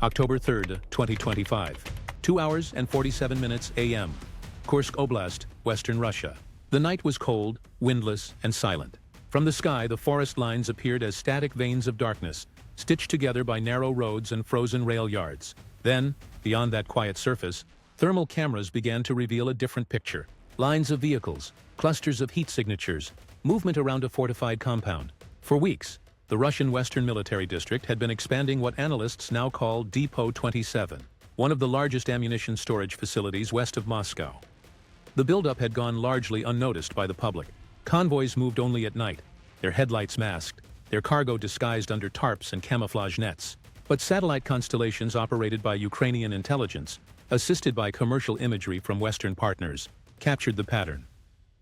October 3, 2025. 2 hours and 47 minutes a.m. Kursk Oblast, Western Russia. The night was cold, windless, and silent. From the sky, the forest lines appeared as static veins of darkness, stitched together by narrow roads and frozen rail yards. Then, beyond that quiet surface, thermal cameras began to reveal a different picture. Lines of vehicles, clusters of heat signatures, movement around a fortified compound. For weeks, the Russian Western Military District had been expanding what analysts now call Depot 27, one of the largest ammunition storage facilities west of Moscow. The buildup had gone largely unnoticed by the public. Convoys moved only at night, their headlights masked, their cargo disguised under tarps and camouflage nets. But satellite constellations operated by Ukrainian intelligence, assisted by commercial imagery from Western partners, captured the pattern.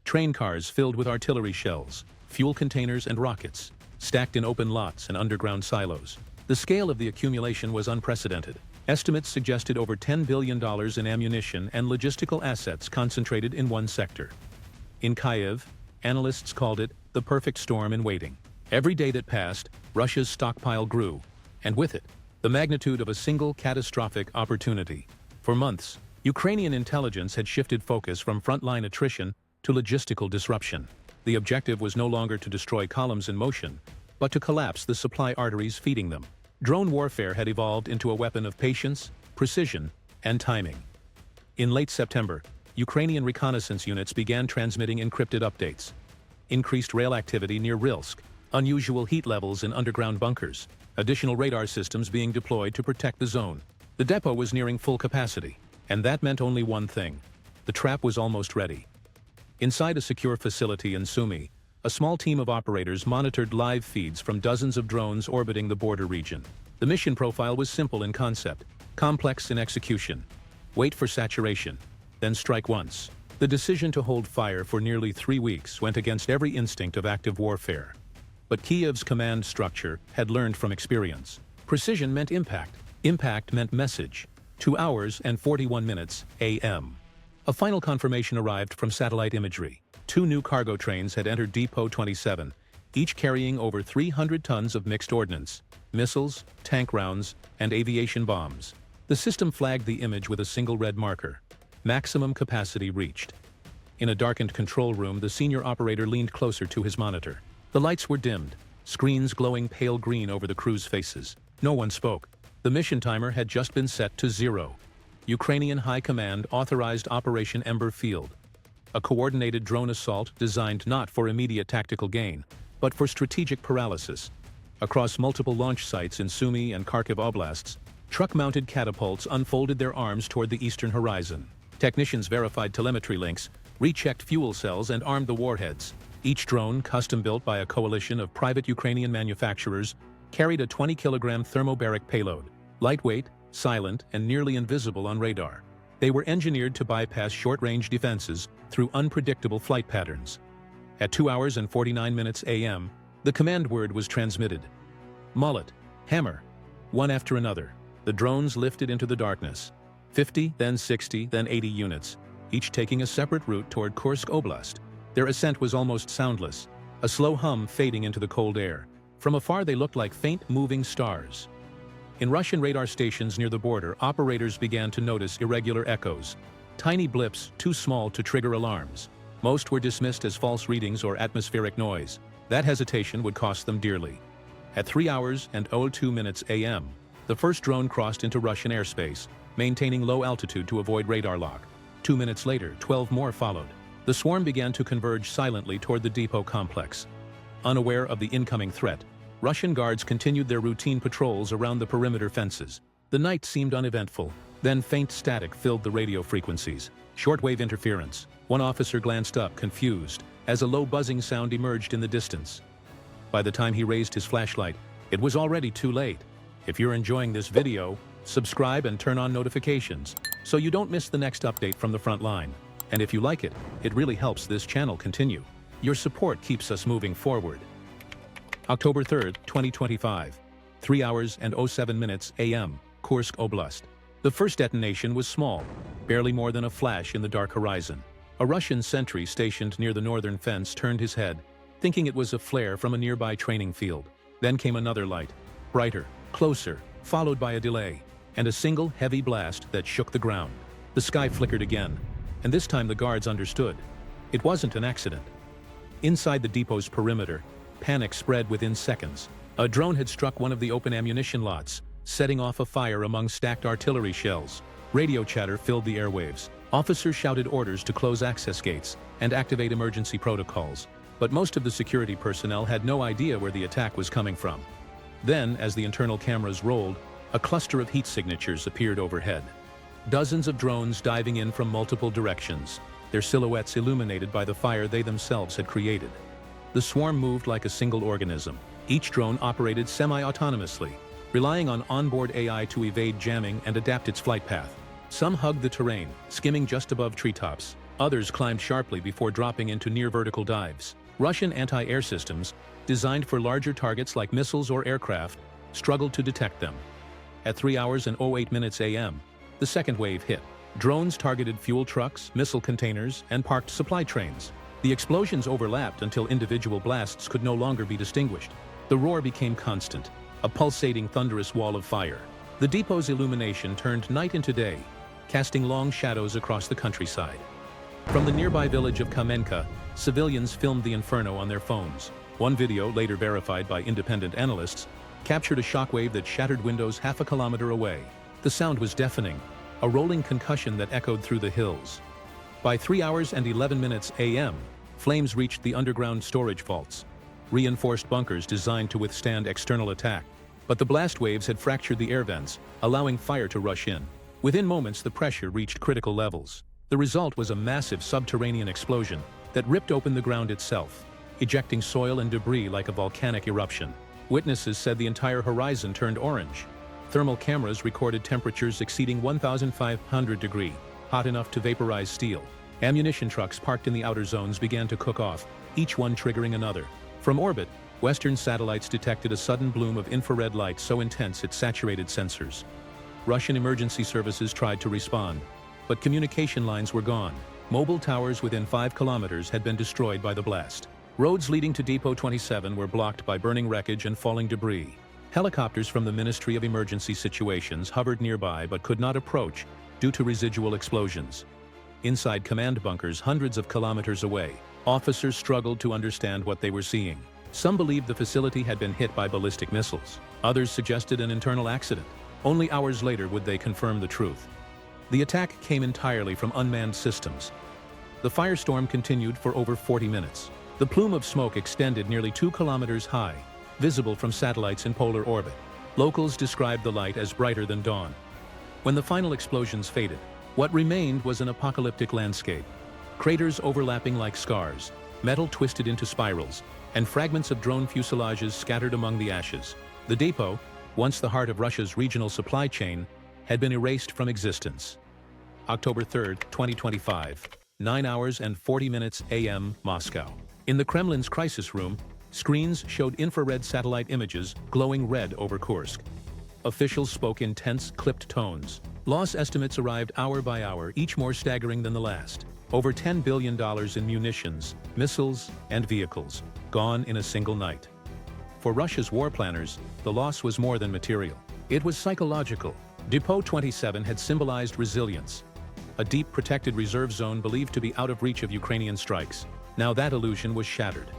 Train cars filled with artillery shells, fuel containers and rockets, stacked in open lots and underground silos. The scale of the accumulation was unprecedented. Estimates suggested over $10 billion in ammunition and logistical assets concentrated in one sector. In Kyiv, analysts called it the perfect storm in waiting. Every day that passed, Russia's stockpile grew, and with it, the magnitude of a single catastrophic opportunity. For months, Ukrainian intelligence had shifted focus from frontline attrition to logistical disruption. The objective was no longer to destroy columns in motion, but to collapse the supply arteries feeding them. Drone warfare had evolved into a weapon of patience, precision, and timing. In late September, Ukrainian reconnaissance units began transmitting encrypted updates. Increased rail activity near Rilsk, unusual heat levels in underground bunkers, additional radar systems being deployed to protect the zone. The depot was nearing full capacity, and that meant only one thing. The trap was almost ready. Inside a secure facility in Sumy, a small team of operators monitored live feeds from dozens of drones orbiting the border region. The mission profile was simple in concept, complex in execution. Wait for saturation, then strike once. The decision to hold fire for nearly 3 weeks went against every instinct of active warfare. But Kyiv's command structure had learned from experience. Precision meant impact. Impact meant message. 2 hours and 41 minutes a.m. A final confirmation arrived from satellite imagery. 2 new cargo trains had entered Depot 27, each carrying over 300 tons of mixed ordnance, missiles, tank rounds, and aviation bombs. The system flagged the image with a single red marker. Maximum capacity reached. In a darkened control room, the senior operator leaned closer to his monitor. The lights were dimmed, screens glowing pale green over the crew's faces. No one spoke. The mission timer had just been set to 0. Ukrainian High Command authorized Operation Ember Field, a coordinated drone assault designed not for immediate tactical gain, but for strategic paralysis. Across multiple launch sites in Sumy and Kharkiv oblasts, truck-mounted catapults unfolded their arms toward the eastern horizon. Technicians verified telemetry links, rechecked fuel cells, and armed the warheads. Each drone, custom-built by a coalition of private Ukrainian manufacturers, carried a 20-kilogram thermobaric payload, lightweight, silent, and nearly invisible on radar. They were engineered to bypass short-range defenses through unpredictable flight patterns. At 2 hours and 49 minutes a.m., the command word was transmitted. Mullet, hammer. One after another, the drones lifted into the darkness. 50, then 60, then 80 units, each taking a separate route toward Kursk Oblast. Their ascent was almost soundless, a slow hum fading into the cold air. From afar they looked like faint moving stars. In Russian radar stations near the border, operators began to notice irregular echoes, tiny blips too small to trigger alarms. Most were dismissed as false readings or atmospheric noise. That hesitation would cost them dearly. At 3 hours and 02 minutes a.m., the first drone crossed into Russian airspace, maintaining low altitude to avoid radar lock. 2 minutes later, 12 more followed. The swarm began to converge silently toward the depot complex. Unaware of the incoming threat, Russian guards continued their routine patrols around the perimeter fences. The night seemed uneventful. Then faint static filled the radio frequencies. Shortwave interference. One officer glanced up, confused, as a low buzzing sound emerged in the distance. By the time he raised his flashlight, it was already too late. If you're enjoying this video, subscribe and turn on notifications so you don't miss the next update from the front line. And if you like it, it really helps this channel continue. Your support keeps us moving forward. October 3, 2025. 3 hours and 07 minutes a.m. Kursk Oblast. The first detonation was small, barely more than a flash in the dark horizon. A Russian sentry stationed near the northern fence turned his head, thinking it was a flare from a nearby training field. Then came another light, brighter, closer, followed by a delay. and a single heavy blast that shook the ground. The sky flickered again, and this time the guards understood. It wasn't an accident. Inside the depot's perimeter, panic spread within seconds. A drone had struck one of the open ammunition lots, setting off a fire among stacked artillery shells. Radio chatter filled the airwaves. Officers shouted orders to close access gates and activate emergency protocols, but most of the security personnel had no idea where the attack was coming from. Then, as the internal cameras rolled, a cluster of heat signatures appeared overhead. Dozens of drones diving in from multiple directions, their silhouettes illuminated by the fire they themselves had created. The swarm moved like a single organism. Each drone operated semi-autonomously, relying on onboard AI to evade jamming and adapt its flight path. Some hugged the terrain, skimming just above treetops. Others climbed sharply before dropping into near-vertical dives. Russian anti-air systems, designed for larger targets like missiles or aircraft, struggled to detect them. At 3 hours and 08 minutes a.m., the second wave hit. Drones targeted fuel trucks, missile containers, and parked supply trains. The explosions overlapped until individual blasts could no longer be distinguished. The roar became constant, a pulsating, thunderous wall of fire. The depot's illumination turned night into day, casting long shadows across the countryside. From the nearby village of Kamenka, civilians filmed the inferno on their phones. One video, later verified by independent analysts, captured a shockwave that shattered windows half a kilometer away. The sound was deafening, a rolling concussion that echoed through the hills. By 3 hours and 11 minutes a.m., flames reached the underground storage vaults, reinforced bunkers designed to withstand external attack. But the blast waves had fractured the air vents, allowing fire to rush in. Within moments, the pressure reached critical levels. The result was a massive subterranean explosion that ripped open the ground itself, ejecting soil and debris like a volcanic eruption. Witnesses said the entire horizon turned orange. Thermal cameras recorded temperatures exceeding 1,500 degrees, hot enough to vaporize steel. Ammunition trucks parked in the outer zones began to cook off, each one triggering another. From orbit, Western satellites detected a sudden bloom of infrared light so intense it saturated sensors. Russian emergency services tried to respond, but communication lines were gone. Mobile towers within 5 kilometers had been destroyed by the blast. Roads leading to Depot 27 were blocked by burning wreckage and falling debris. Helicopters from the Ministry of Emergency Situations hovered nearby but could not approach due to residual explosions. Inside command bunkers hundreds of kilometers away, officers struggled to understand what they were seeing. Some believed the facility had been hit by ballistic missiles. Others suggested an internal accident. Only hours later would they confirm the truth. The attack came entirely from unmanned systems. The firestorm continued for over 40 minutes. The plume of smoke extended nearly 2 kilometers high, visible from satellites in polar orbit. Locals described the light as brighter than dawn. When the final explosions faded, what remained was an apocalyptic landscape. Craters overlapping like scars, metal twisted into spirals, and fragments of drone fuselages scattered among the ashes. The depot, once the heart of Russia's regional supply chain, had been erased from existence. October 3, 2025, 9 hours and 40 minutes a.m. Moscow. In the Kremlin's crisis room, screens showed infrared satellite images glowing red over Kursk. Officials spoke in tense, clipped tones. Loss estimates arrived hour by hour, each more staggering than the last. Over $10 billion in munitions, missiles, and vehicles, gone in a single night. For Russia's war planners, the loss was more than material. It was psychological. Depot 27 had symbolized resilience, a deep protected reserve zone believed to be out of reach of Ukrainian strikes. Now that illusion was shattered.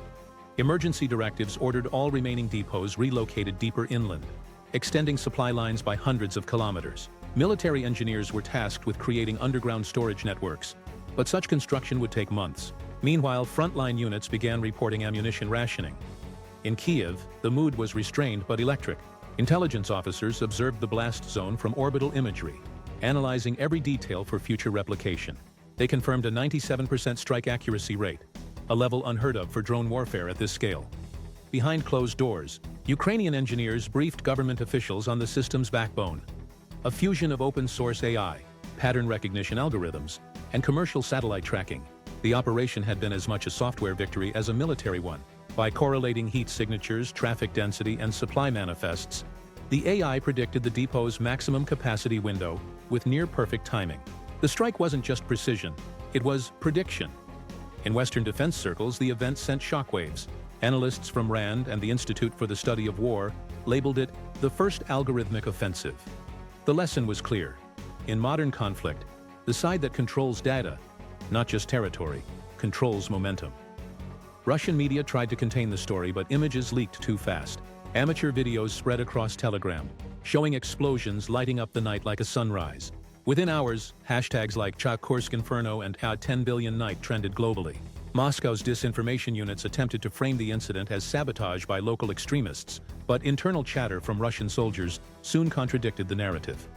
Emergency directives ordered all remaining depots relocated deeper inland, extending supply lines by hundreds of kilometers. Military engineers were tasked with creating underground storage networks, but such construction would take months. Meanwhile, frontline units began reporting ammunition rationing. In Kiev, the mood was restrained but electric. Intelligence officers observed the blast zone from orbital imagery, analyzing every detail for future replication. They confirmed a 97% strike accuracy rate, a level unheard of for drone warfare at this scale. Behind closed doors, Ukrainian engineers briefed government officials on the system's backbone, a fusion of open-source AI, pattern recognition algorithms, and commercial satellite tracking. The operation had been as much a software victory as a military one. By correlating heat signatures, traffic density, and supply manifests, the AI predicted the depot's maximum capacity window with near-perfect timing. The strike wasn't just precision, it was prediction. In Western defense circles, the event sent shockwaves. Analysts from RAND and the Institute for the Study of War labeled it the first algorithmic offensive. The lesson was clear. In modern conflict, the side that controls data, not just territory, controls momentum. Russian media tried to contain the story, but images leaked too fast. Amateur videos spread across Telegram, showing explosions lighting up the night like a sunrise. Within hours, hashtags like Kursk Inferno and 10 billion night trended globally. Moscow's disinformation units attempted to frame the incident as sabotage by local extremists, but internal chatter from Russian soldiers soon contradicted the narrative.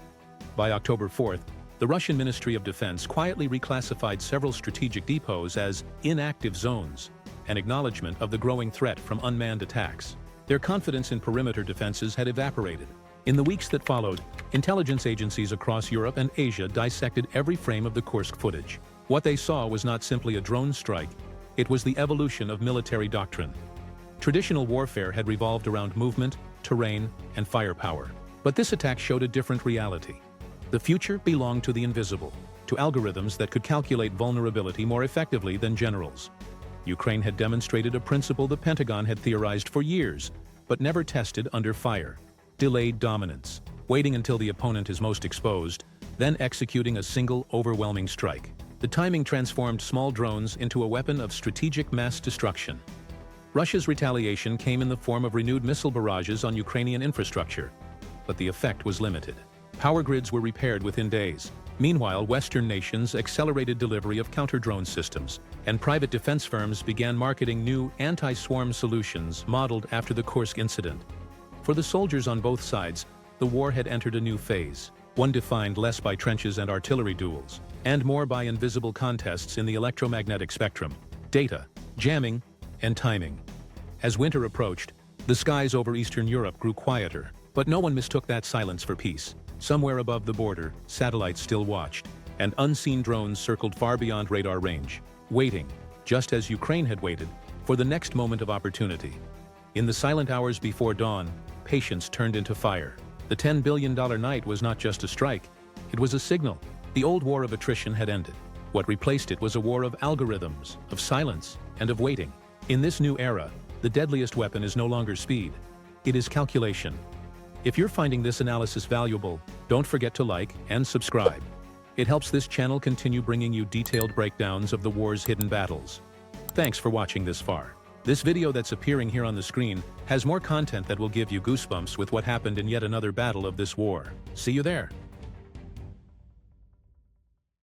By October 4th, the Russian Ministry of Defense quietly reclassified several strategic depots as inactive zones, an acknowledgement of the growing threat from unmanned attacks. Their confidence in perimeter defenses had evaporated. In the weeks that followed, intelligence agencies across Europe and Asia dissected every frame of the Kursk footage. What they saw was not simply a drone strike, it was the evolution of military doctrine. Traditional warfare had revolved around movement, terrain, and firepower. But this attack showed a different reality. The future belonged to the invisible, to algorithms that could calculate vulnerability more effectively than generals. Ukraine had demonstrated a principle the Pentagon had theorized for years, but never tested under fire: delayed dominance, waiting until the opponent is most exposed, then executing a single, overwhelming strike. The timing transformed small drones into a weapon of strategic mass destruction. Russia's retaliation came in the form of renewed missile barrages on Ukrainian infrastructure, but the effect was limited. Power grids were repaired within days. Meanwhile, Western nations accelerated delivery of counter-drone systems, and private defense firms began marketing new anti-swarm solutions modeled after the Kursk incident. For the soldiers on both sides, the war had entered a new phase, one defined less by trenches and artillery duels, and more by invisible contests in the electromagnetic spectrum, data, jamming, and timing. As winter approached, the skies over Eastern Europe grew quieter, but no one mistook that silence for peace. Somewhere above the border, satellites still watched, and unseen drones circled far beyond radar range, waiting, just as Ukraine had waited, for the next moment of opportunity. In the silent hours before dawn, patience turned into fire. The $10 billion night was not just a strike, it was a signal. The old war of attrition had ended. What replaced it was a war of algorithms, of silence, and of waiting. In this new era, the deadliest weapon is no longer speed. It is calculation. If you're finding this analysis valuable, don't forget to like and subscribe. It helps this channel continue bringing you detailed breakdowns of the war's hidden battles. Thanks for watching this far. This video that's appearing here on the screen has more content that will give you goosebumps with what happened in yet another battle of this war. See you there.